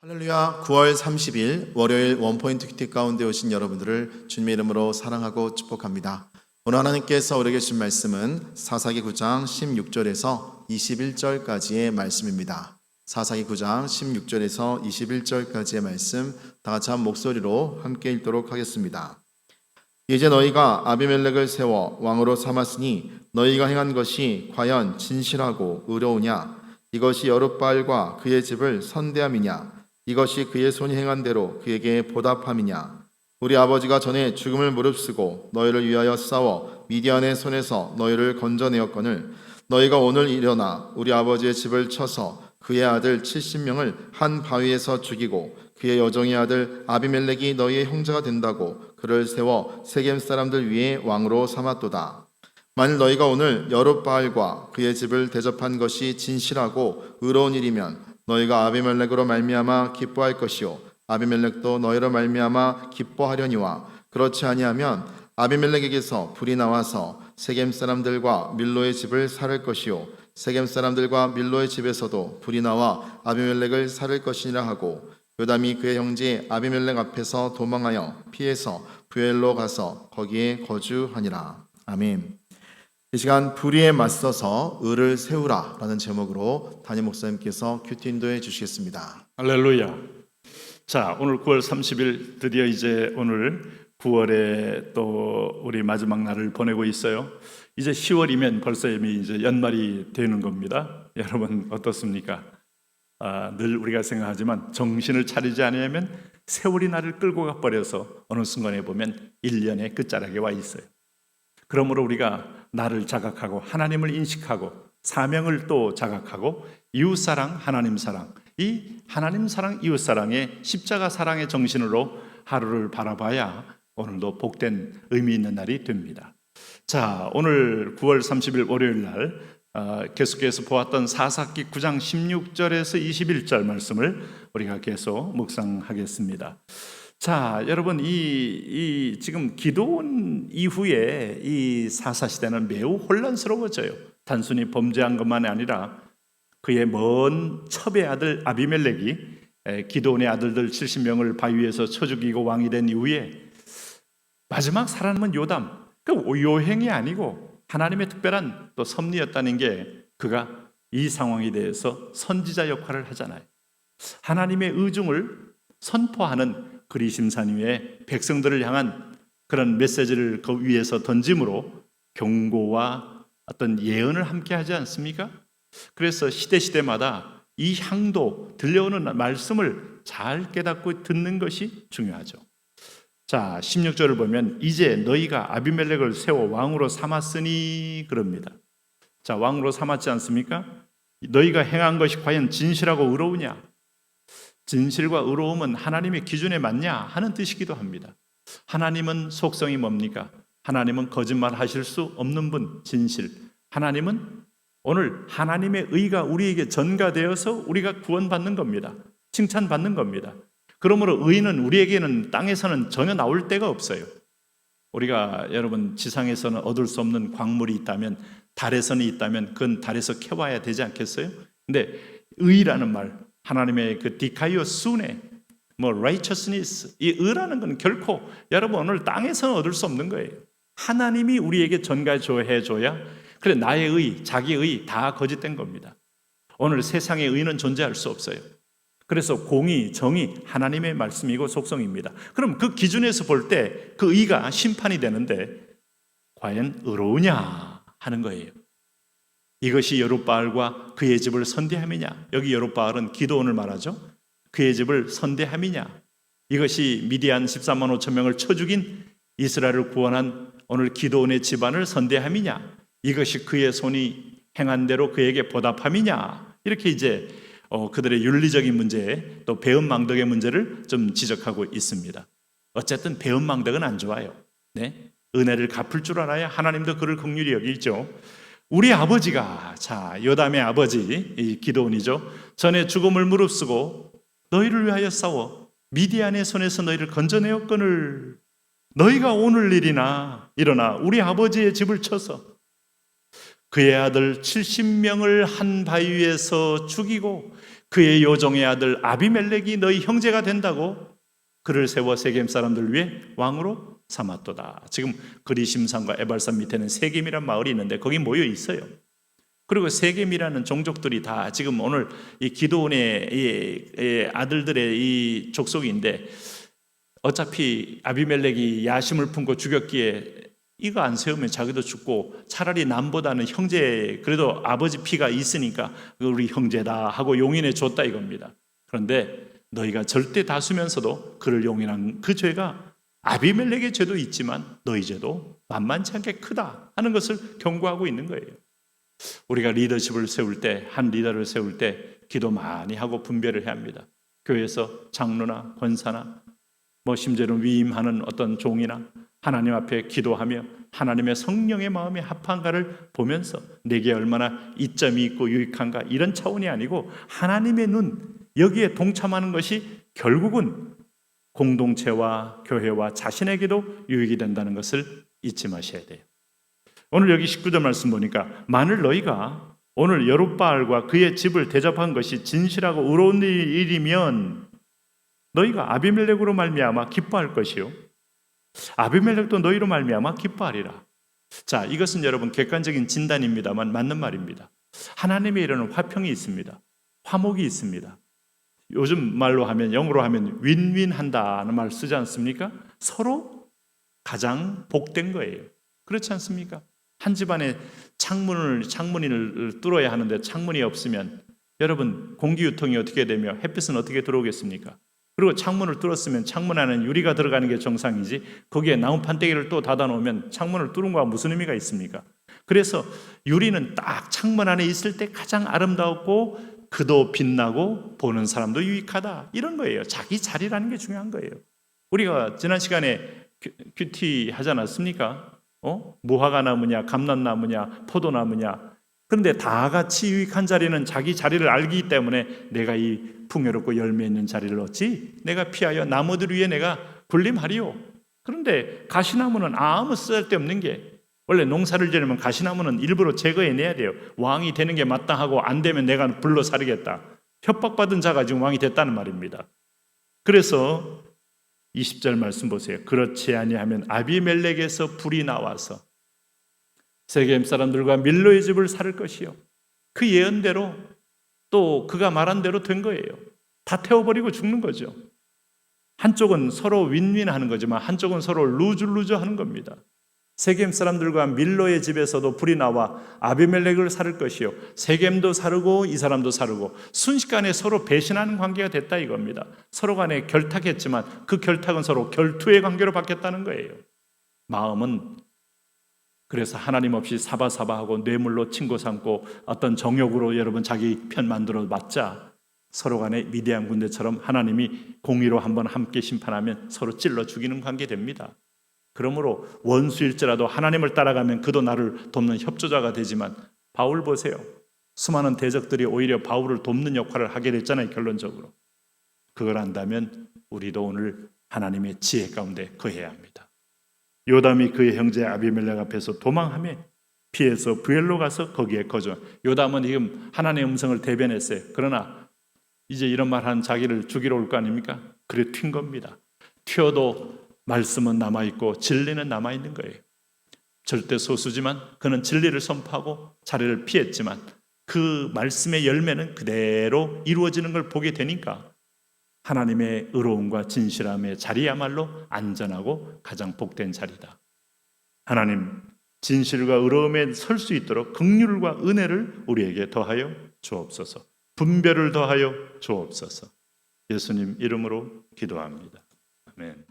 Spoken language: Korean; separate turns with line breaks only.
할렐루야. 9월 30일 월요일 원포인트 큐티 가운데 오신 여러분들을 주님의 이름으로 사랑하고 축복합니다. 오늘 하나님께서 우리에게 주신 말씀은 사사기 9장 16절에서 21절까지의 말씀입니다. 사사기 9장 16절에서 21절까지의 말씀 다 같이 한 목소리로 함께 읽도록 하겠습니다. 이제 너희가 아비멜렉을 세워 왕으로 삼았으니 너희가 행한 것이 과연 진실하고 의로우냐? 이것이 여룻바알과 그의 집을 선대함이냐? 이것이 그의 손이 행한 대로 그에게 보답함이냐? 우리 아버지가 전에 죽음을 무릅쓰고 너희를 위하여 싸워 미디안의 손에서 너희를 건져내었거늘 너희가 오늘 일어나 우리 아버지의 집을 쳐서 그의 아들 70명을 한 바위에서 죽이고 그의 여종의 아들 아비멜렉이 너희의 형제가 된다고 그를 세워 세겜 사람들 위에 왕으로 삼았도다. 만일 너희가 오늘 여룻바알과 그의 집을 대접한 것이 진실하고 의로운 일이면 너희가 아비멜렉으로 말미암아 기뻐할 것이요 아비멜렉도 너희로 말미암아 기뻐하려니와 그렇지 아니하면 아비멜렉에게서 불이 나와서 세겜 사람들과 밀로의 집을 살을 것이요 세겜 사람들과 밀로의 집에서도 불이 나와 아비멜렉을 살을 것이니라 하고 요담이 그의 형제 아비멜렉 앞에서 도망하여 피해서 부엘로 가서 거기에 거주하니라. 아멘. 이 시간 불의에 맞서서 의를 세우라 라는 제목으로 담임 목사님께서 큐티 인도해 주시겠습니다.
할렐루야. 자, 오늘 9월 30일 드디어 이제 오늘 9월에 또 우리 마지막 날을 보내고 있어요. 이제 10월이면 벌써 이미 이제 연말이 되는 겁니다. 여러분 어떻습니까? 늘 우리가 생각하지만 정신을 차리지 않으면 세월이 나를 끌고 가버려서 어느 순간에 보면 1년의 끝자락에 와 있어요. 그러므로 우리가 나를 자각하고 하나님을 인식하고 사명을 또 자각하고 이웃사랑, 하나님 사랑, 이 하나님 사랑, 이웃사랑의 십자가 사랑의 정신으로 하루를 바라봐야 오늘도 복된 의미 있는 날이 됩니다. 자, 오늘 9월 30일 월요일 날 계속해서 보았던 사사기 9장 16절에서 21절 말씀을 우리가 계속 묵상하겠습니다. 자, 여러분 이 지금 기도원 이후에 이 사사 시대는 매우 혼란스러워져요. 단순히 범죄한 것만이 아니라 그의 먼 첩의 아들 아비멜렉이 기도원의 아들들 70명을 바위에서 쳐 죽이고 왕이 된 이후에 마지막 살아남은 요담, 그 요행이 아니고 하나님의 특별한 또 섭리였다는 게 그가 이 상황에 대해서 선지자 역할을 하잖아요. 하나님의 의중을 선포하는 그리심산 위에 백성들을 향한 그런 메시지를 그 위에서 던짐으로 경고와 어떤 예언을 함께 하지 않습니까? 그래서 시대마다 이 향도 들려오는 말씀을 잘 깨닫고 듣는 것이 중요하죠. 자, 16절을 보면 이제 너희가 아비멜렉을 세워 왕으로 삼았으니 그럽니다. 자, 왕으로 삼았지 않습니까? 너희가 행한 것이 과연 진실하고 의로우냐? 진실과 의로움은 하나님의 기준에 맞냐 하는 뜻이기도 합니다. 하나님은 속성이 뭡니까? 하나님은 거짓말 하실 수 없는 분, 진실. 하나님은 오늘 하나님의 의가 우리에게 전가되어서 우리가 구원받는 겁니다. 칭찬받는 겁니다. 그러므로 의는 우리에게는 땅에서는 전혀 나올 데가 없어요. 우리가 여러분 지상에서는 얻을 수 없는 광물이 있다면, 달에서는 있다면 그건 달에서 캐와야 되지 않겠어요? 근데 의라는 말, 하나님의 그 디카이오 순에 righteousness, 이 의라는 건 결코 여러분 오늘 땅에서는 얻을 수 없는 거예요. 하나님이 우리에게 전가해 줘야. 그래, 나의 의, 자기 의 다 거짓된 겁니다. 오늘 세상의 의는 존재할 수 없어요. 그래서 공의, 정의, 하나님의 말씀이고 속성입니다. 그럼 그 기준에서 볼 때 그 의가 심판이 되는데 과연 의로우냐 하는 거예요. 이것이 여룻바알과 그의 집을 선대함이냐? 여기 여룻바알은 기도원을 말하죠. 그의 집을 선대함이냐? 이것이 미디안 14만 5천 명을 쳐 죽인 이스라엘을 구원한 오늘 기도원의 집안을 선대함이냐? 이것이 그의 손이 행한 대로 그에게 보답함이냐? 이렇게 이제 그들의 윤리적인 문제, 또 배은망덕의 문제를 좀 지적하고 있습니다. 어쨌든 배은망덕은 안 좋아요. 네? 은혜를 갚을 줄 알아야 하나님도 그를 긍휼히 여기죠. 우리 아버지가, 자, 요담의 아버지 이 기도원이죠. 전에 죽음을 무릅쓰고 너희를 위하여 싸워 미디안의 손에서 너희를 건져내었거늘 너희가 오늘 일어나 우리 아버지의 집을 쳐서 그의 아들 70명을 한 바위에서 죽이고 그의 요종의 아들 아비멜렉이 너희 형제가 된다고 그를 세워 세겜 사람들 위해 왕으로 삼았도다. 지금 그리심산과 에발산 밑에는 세겜이란 마을이 있는데 거기 모여 있어요. 그리고 세겜이라는 종족들이 다 지금 오늘 이 기드온의 아들들의 이 족속인데, 어차피 아비멜렉이 야심을 품고 죽였기에 이거 안 세우면 자기도 죽고 차라리 남보다는 형제, 그래도 아버지 피가 있으니까 우리 형제다 하고 용인해 줬다 이겁니다. 그런데 너희가 절대 다수면서도 그를 용인한 그 죄가 아비멜렉의 죄도 있지만 너희 죄도 만만치 않게 크다 하는 것을 경고하고 있는 거예요. 우리가 리더십을 세울 때, 한 리더를 세울 때 기도 많이 하고 분별을 해야 합니다. 교회에서 장로나 권사나 심지어는 위임하는 어떤 종이나 하나님 앞에 기도하며 하나님의 성령의 마음이 합한가를 보면서 내게 얼마나 이점이 있고 유익한가, 이런 차원이 아니고 하나님의 눈, 여기에 동참하는 것이 결국은 공동체와 교회와 자신에게도 유익이 된다는 것을 잊지 마셔야 돼요. 오늘 여기 19절 말씀 보니까 만일 너희가 오늘 여룻바알과 그의 집을 대접한 것이 진실하고 의로운 일이면 너희가 아비멜렉으로 말미암아 기뻐할 것이요 아비멜렉도 너희로 말미암아 기뻐하리라. 자, 이것은 여러분 객관적인 진단입니다만 맞는 말입니다. 하나님의 일에는 화평이 있습니다. 화목이 있습니다. 요즘 말로 하면, 영어로 하면 윈윈한다는 말 쓰지 않습니까? 서로 가장 복된 거예요. 그렇지 않습니까? 한 집안에 창문을 뚫어야 하는데 창문이 없으면 여러분 공기 유통이 어떻게 되며 햇빛은 어떻게 들어오겠습니까? 그리고 창문을 뚫었으면 창문 안에는 유리가 들어가는 게 정상이지, 거기에 나무 판때기를 또 닫아 놓으면 창문을 뚫은 거와 무슨 의미가 있습니까? 그래서 유리는 딱 창문 안에 있을 때 가장 아름다웠고 그도 빛나고 보는 사람도 유익하다, 이런 거예요. 자기 자리라는 게 중요한 거예요. 우리가 지난 시간에 큐티 하지 않았습니까? 무화과 나무냐 감람나무냐 포도나무냐, 그런데 다 같이 유익한 자리는 자기 자리를 알기 때문에 내가 이 풍요롭고 열매 있는 자리를 얻지, 내가 피하여 나무들 위에 내가 군림하리요. 그런데 가시나무는 아무 쓸데없는 게, 원래 농사를 지으면 가시나무는 일부러 제거해내야 돼요. 왕이 되는 게 마땅하고 안 되면 내가 불러 사르겠다, 협박받은 자가 지금 왕이 됐다는 말입니다. 그래서 20절 말씀 보세요. 그렇지 아니하면 아비멜렉에서 불이 나와서 세겜 사람들과 밀로의 집을 살을 것이요. 그 예언대로 또 그가 말한 대로 된 거예요. 다 태워버리고 죽는 거죠. 한쪽은 서로 윈윈하는 거지만 한쪽은 서로 루즈루즈 하는 겁니다. 세겜 사람들과 밀로의 집에서도 불이 나와 아비멜렉을 살을 것이요. 세겜도 사르고 이 사람도 사르고 순식간에 서로 배신하는 관계가 됐다 이겁니다. 서로 간에 결탁했지만 그 결탁은 서로 결투의 관계로 바뀌었다는 거예요. 마음은 그래서 하나님 없이 사바사바하고 뇌물로 친구 삼고 어떤 정욕으로 여러분 자기 편 만들어 맞자 서로 간에 미디안 군대처럼 하나님이 공의로 한번 함께 심판하면 서로 찔러 죽이는 관계 됩니다. 그러므로 원수일지라도 하나님을 따라가면 그도 나를 돕는 협조자가 되지만, 바울 보세요. 수많은 대적들이 오히려 바울을 돕는 역할을 하게 됐잖아요. 결론적으로 그걸 안다면 우리도 오늘 하나님의 지혜 가운데 거해야 합니다. 요담이 그의 형제 아비멜렉 앞에서 도망하며 피해서 부엘로 가서 거기에 거주. 요담은 지금 하나님의 음성을 대변했어요. 그러나 이제 이런 말한 자기를 죽이러 올 거 아닙니까? 그래 튄 겁니다. 튀어도 말씀은 남아있고 진리는 남아있는 거예요. 절대 소수지만 그는 진리를 선포하고 자리를 피했지만 그 말씀의 열매는 그대로 이루어지는 걸 보게 되니까 하나님의 의로움과 진실함의 자리야말로 안전하고 가장 복된 자리다. 하나님 진실과 의로움에 설 수 있도록 긍휼과 은혜를 우리에게 더하여 주옵소서. 분별을 더하여 주옵소서. 예수님 이름으로 기도합니다. 아멘.